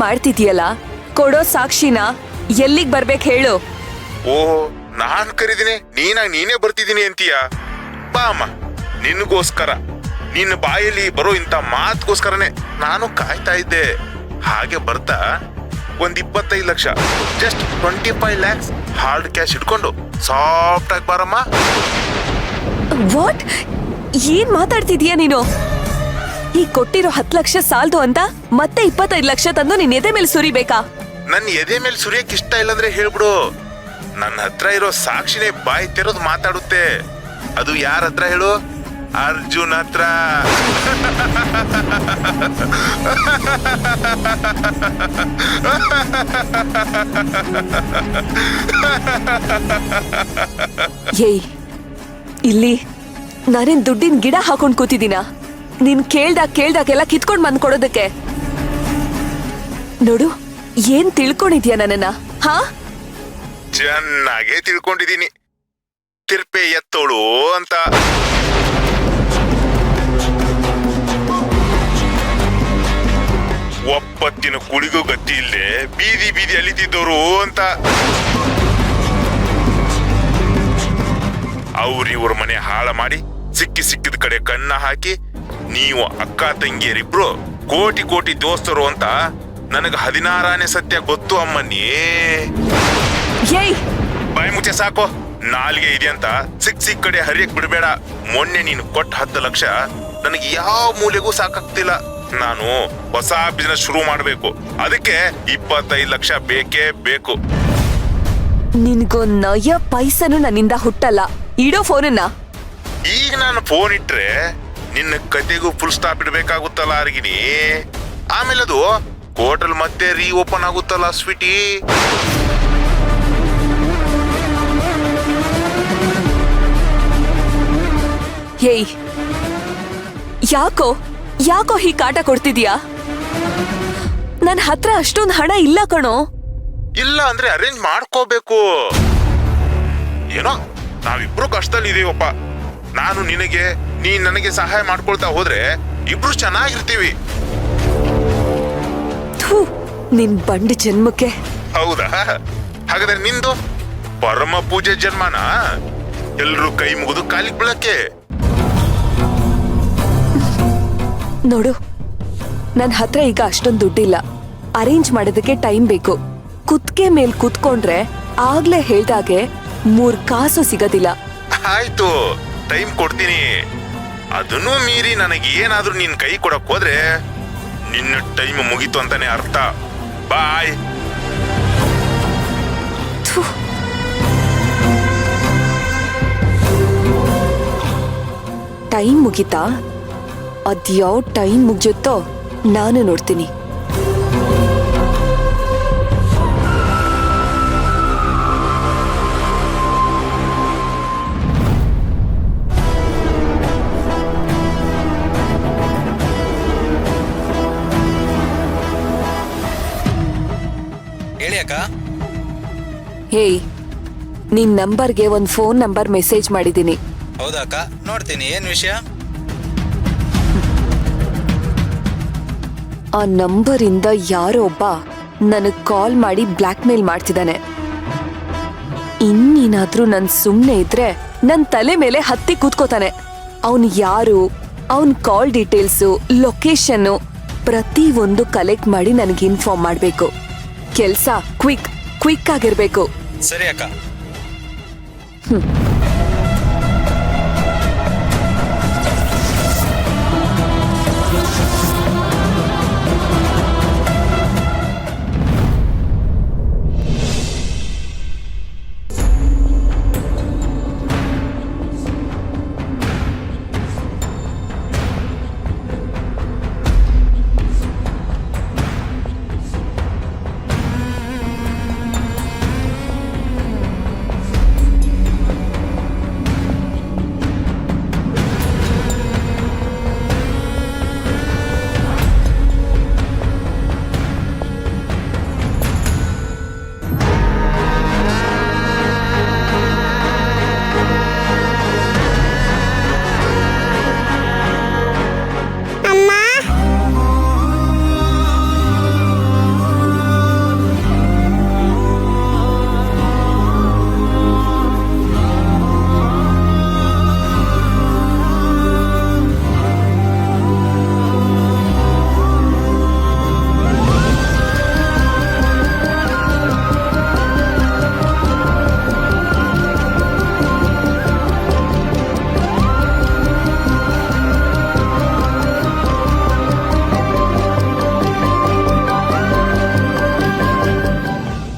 ಮಾಡ್ತಿದ್ಯಲ್ಲ, ಕೊಡೋ ಸಾಕ್ಷಿನ ಎಲ್ಲಿಗ್ ಬರ್ಬೇಕು ಹೇಳು. ಓಹೋ, ನಾನ್ ಕರೀದಿನಿ, ನೀನೇ ಬರ್ತಿದ್ದೀನಿ ಅಂತೀಯ? ಬಾ ಅಮ್ಮ, ನಿನ್ಗೋಸ್ಕರ, ನಿನ್ನ ಬಾಯಲ್ಲಿ ಬರೋ ಇಂಥ ಮಾತ್ಗೋಸ್ಕರನೇ ನಾನು ಕಾಯ್ತಾ ಇದ್ದೆ. ಹಾಗೆ ಬರ್ತಾ 25 lakh, just 25 lakhs hard cash ಇಟ್ಕೊಂಡು ಸಾಫ್ಟ್ ಆಗಿ ಬಾರಮ್ಮ. ವಾಟ್? ಏನ್ ಮಾತಾಡ್ತಿದೀಯ ನೀನು? ಈ ಕೊಟ್ಟಿರೋ 10 ಲಕ್ಷ ಸಾಲ್ದು ಅಂತ ಮತ್ತೆ 25 ಲಕ್ಷ ತಂದು ನಿನ್ ಎದೆ ಮೇಲೆ ಸುರಿಬೇಕಾ? ನನ್ನ ಎದೆ ಮೇಲೆ ಸುರಿಯಕ್ ಇಷ್ಟ ಇಲ್ಲಂದ್ರೆ ಹೇಳ್ಬಿಡು. ನನ್ನ ಹತ್ರ ಇರೋ ಸಾಕ್ಷಿನೇ ಬಾಯಿ ತೆರೆದು ಮಾತಾಡುತ್ತೆ. ಅದು ಯಾರ ಹತ್ರ ಹೇಳು? ಅರ್ಜುನ್ ಹತ್ರ. ಏಯ್, ಇಲ್ಲಿ ನಾನೇನ್ ದುಡ್ಡಿನ ಗಿಡ ಹಾಕೊಂಡ್ ಕೂತಿದ್ದೀನ? ನೀನ್ ಕೇಳ್ದಾಗೆಲ್ಲ ಕಿತ್ಕೊಂಡ್ ಬಂದ್ ಕೊಡೋದಕ್ಕೆ? ನೋಡು, ಏನ್ ತಿಳ್ಕೊಂಡಿದ್ಯಾ ನನ್ನನ್ನ? ಹಾ, ಚೆನ್ನಾಗೇ ತಿಳ್ಕೊಂಡಿದೀನಿ. ತಿರ್ಪೆ ಎತ್ತೋಳು ಅಂತ. ಒಪ್ಪತ್ತಿನ ಕುಳಿಗೂ ಗತಿ ಇಲ್ಲದೆ ಬೀದಿ ಅಲಿತಿದ್ದವರು ಅಂತ. ಅವ್ರಿವ್ರ ಮನೆ ಹಾಳ ಮಾಡಿ ಸಿಕ್ಕಿದ ಕಡೆ ಕಣ್ಣ ಹಾಕಿ ನೀವು ಅಕ್ಕ ತಂಗಿಯರಿಬ್ರು ಕೋಟಿ ದೋಸ್ತರು ಅಂತ ನನಗ 16ನೇ ಸತ್ಯ ಗೊತ್ತು ಅಮ್ಮನ್ನಿ. ಬಾಯಿ ಮುಚ್ಚೆ ಸಾಕು. ನಾಲ್ಗೆ ಇದೆಯಂತ ಸಿಕ್ಕ ಕಡೆ ಹರಿಯಕ್ ಬಿಡ್ಬೇಡ. ಮೊನ್ನೆ ನೀನು ಕೊಟ್ಟ 10 ಲಕ್ಷ ನನಗೆ ಯಾವ ಮೂಲೆಗೂ ಸಾಕಾಗ್ತಿಲ್ಲ. ನಾನು ಹೊಸ ಬಿಸ್ನೆಸ್ ಶುರು ಮಾಡ್ಬೇಕು. ಅದಕ್ಕೆ 25 ಲಕ್ಷ ಬೇಕೇ ಬೇಕು. ನಿನ್ಗೊಂದ್ ನಯ ಪೈಸನು ನನ್ನಿಂದ ಹುಟ್ಟಲ್ಲ. ಇಡೋ ಫೋನನ್ನ. ಈಗ ನಾನು ಫೋನ್ ಇಟ್ರೆ ನಿನ್ನ ಕತೆಗೂ ಫುಲ್ ಸ್ಟಾಪ್ ಇಡ್ಬೇಕಾಗುತ್ತಲ್ಲ ಅರ್ಗಿನಿ. ಆಮೇಲೆ ಅದು ಹೋಟೆಲ್ ಮತ್ತೆ ಓಪನ್ ಆಗುತ್ತಲ್ಲ ಸ್ವೀಟಿ. ಏಯ್, ಯಾಕೋ ಹೀ ಕಾಟ ಕೊಡ್ತಿದ್ಯಾ? ನನ್ ಹತ್ರ ಅಷ್ಟೊಂದು ಹಣ ಇಲ್ಲ ಕಣೋ. ಇಲ್ಲ ಅಂದ್ರೆ ಅರೇಂಜ್ ಮಾಡ್ಕೋಬೇಕು. ಏನೋ ನಾವಿಬ್ರು ಕಷ್ಟದಲ್ಲಿ ಇದೀವಪ್ಪ. ನಾನು ನಿನಗೆ, ನೀನ್ ನನಗೆ ಸಹಾಯ ಮಾಡ್ಕೊಳ್ತಾ ಹೋದ್ರೆ ಇಬ್ರು ಚೆನ್ನಾಗಿರ್ತೀವಿ. ನಿನ್ ಬಂಡಿ ಜನ್ಮಕ್ಕೆ. ಹೌದಾ? ಹಾಗಾದ್ರೆ ನಿಂದು ಪರಮ ಪೂಜೆ ಜನ್ಮನ ಎಲ್ರು ಕೈ ಮುಗಿದು ಕಾಲಿಗೆ ಬೀಳಕ್ಕೆ. ನೋಡು, ನನ್ ಹತ್ರ ಈಗ ಅಷ್ಟೊಂದು ದುಡ್ಡಿಲ್ಲ. ಅರೇಂಜ್ ಮಾಡೋದಕ್ಕೆ ಟೈಮ್ ಬೇಕು. ಕುತ್ಕೆ ಮೇಲ್ ಕುತ್ಕೊಂಡ್ರೆ ಆಗ್ಲೇ ಹೇಳ್ದಾಗೆ 3 ಕಾಸು ಸಿಗೋದಿಲ್ಲ. ಆಯ್ತು, ಟೈಮ್ ಕೊಡ್ತೀನಿ. ಅದನ್ನೂ ಮೀರಿ ನನಗೆ ಏನಾದ್ರೂ ನಿನ್ ಕೈ ಕೊಡಕ್ ಹೋದ್ರೆ ನಿನ್ನ ಟೈಮ್ ಮುಗೀತು ಅಂತಾನೆ ಅರ್ಥ. ಬಾಯ್. ಟೈಮ್ ಮುಗಿತಾ? ಅದ್ಯಾವ ಟೈಮ್ ಮುಗ್ಯುತ್ತೋ ನಾನು ನೋಡ್ತೀನಿ. ಹೇಳಿ ಅಕ್ಕ. ಹೇಯ್, ನಿನ್ ನಂಬರ್ಗೆ ಒಂದ್ ಫೋನ್ ನಂಬರ್ ಮೆಸೇಜ್ ಮಾಡಿದೀನಿ. ಹೌದಾ ಅಕ್ಕ? ನೋಡ್ತೀನಿ. ಏನ್ ವಿಷಯ? ಆ ನಂಬರಿಂದ ಯಾರೋ ಒಬ್ಬ ನನಗ್ ಕಾಲ್ ಮಾಡಿ ಬ್ಲ್ಯಾಕ್ ಮೇಲ್ ಮಾಡ್ತಿದ್ದಾನೆ. ಇನ್ನೇನಾದ್ರೂ ನನ್ ಸುಮ್ನೆ ಇದ್ರೆ ನನ್ ತಲೆ ಮೇಲೆ ಹತ್ತಿ ಕೂತ್ಕೋತಾನೆ. ಅವನ್ ಯಾರು, ಅವನ್ ಕಾಲ್ ಡೀಟೇಲ್ಸು, ಲೊಕೇಶನ್ನು ಪ್ರತಿ ಒಂದು ಕಲೆಕ್ಟ್ ಮಾಡಿ ನನಗೆ ಇನ್ಫಾರ್ಮ್ ಮಾಡ್ಬೇಕು. ಕೆಲ್ಸ ಕ್ವಿಕ್ ಆಗಿರ್ಬೇಕು. ಸರಿ ಅಕ್ಕ.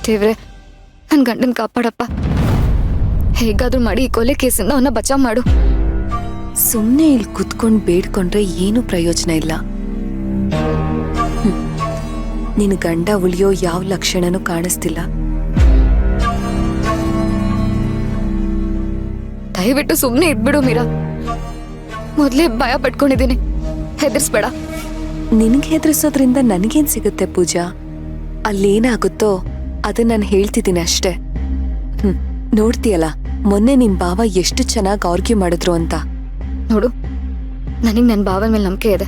ದೇವ್ರೆ, ನನ್ ಗಂಡನ್ ಕಾಪಾಡಪ್ಪ. ಹೇಗಾದ್ರೂ ಮಾಡಿ ಈ ಕೊಲೆ ಕೇಸಿಂದ ಅವನ್ನ ಬಚಾವ್ ಮಾಡು. ಸುಮ್ನೆ ಇಲ್ಲಿ ಕುತ್ಕೊಂಡ್ ಬೇಡ್ಕೊಂಡ್ರೆ ಏನು ಪ್ರಯೋಜನ ಇಲ್ಲ. ನಿನ್ ಗಂಡ ಉಳಿಯೋ ಯಾವ ಲಕ್ಷಣನೂ ಕಾಣಿಸ್ತಿಲ್ಲ. ದಯವಿಟ್ಟು ಸುಮ್ನೆ ಇದ್ಬಿಡು ಮೀರಾ. ಮೊದ್ಲೇ ಭಯ ಪಟ್ಕೊಂಡಿದ್ದೀನಿ, ಹೆದರ್ಸ್ಬೇಡ. ನಿನಗೆ ಹೆದರ್ಸೋದ್ರಿಂದ ನನಗೇನ್ ಸಿಗುತ್ತೆ ಪೂಜಾ? ಅಲ್ಲೇನಾಗುತ್ತೋ ಅದನ್ನ ನಾನು ಹೇಳ್ತಿದ್ದೀನಿ ಅಷ್ಟೇ. ನೋಡ್ತೀಯಲ್ಲ, ಮೊನ್ನೆ ನಿಮ್ ಬಾವ ಎಷ್ಟು ಚೆನ್ನಾಗಿ ಆರ್ಗ್ಯೂ ಮಾಡಿದ್ರು ಅಂತ. ನೋಡು, ನನಗ್ ನನ್ ಭಾವನ ಮೇಲೆ ನಂಬಿಕೆ ಇದೆ.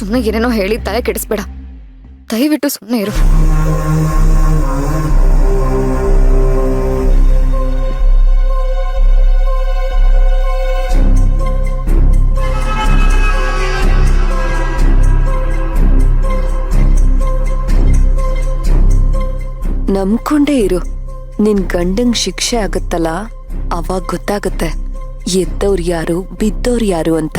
ಸುಮ್ನೆ ಏನೇನೋ ಹೇಳಿ ತಲೆ ಕೆಡಿಸ್ಬೇಡ. ದಯವಿಟ್ಟು ಸುಮ್ನೆ ಇರು. ನಂಬ್ಕೊಂಡೇ ಇರು. ನಿನ್ ಗಂಡಂಗ್ ಶಿಕ್ಷೆ ಆಗತ್ತಲ್ಲ, ಅವಾಗ ಗೊತ್ತಾಗತ್ತೆ ಎದ್ದವ್ರು ಯಾರು ಬಿದ್ದವ್ರು ಯಾರು ಅಂತ.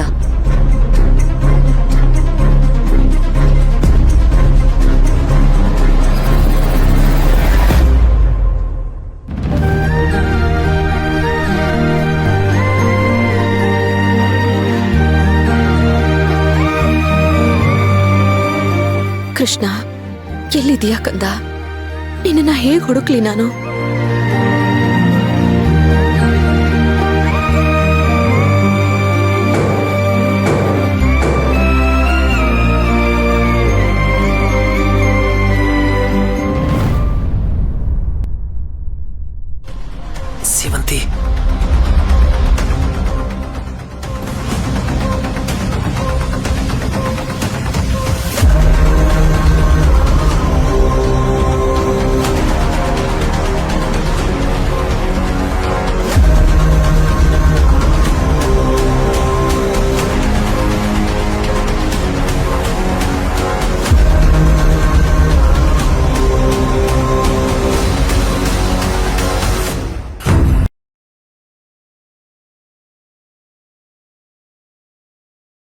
ಕೃಷ್ಣ, ಎಲ್ಲಿದೀಯಾ ಕಂದ? ನಿನ್ನ ಹೇಗ್ ಹುಡುಕ್ಲಿ ನಾನು?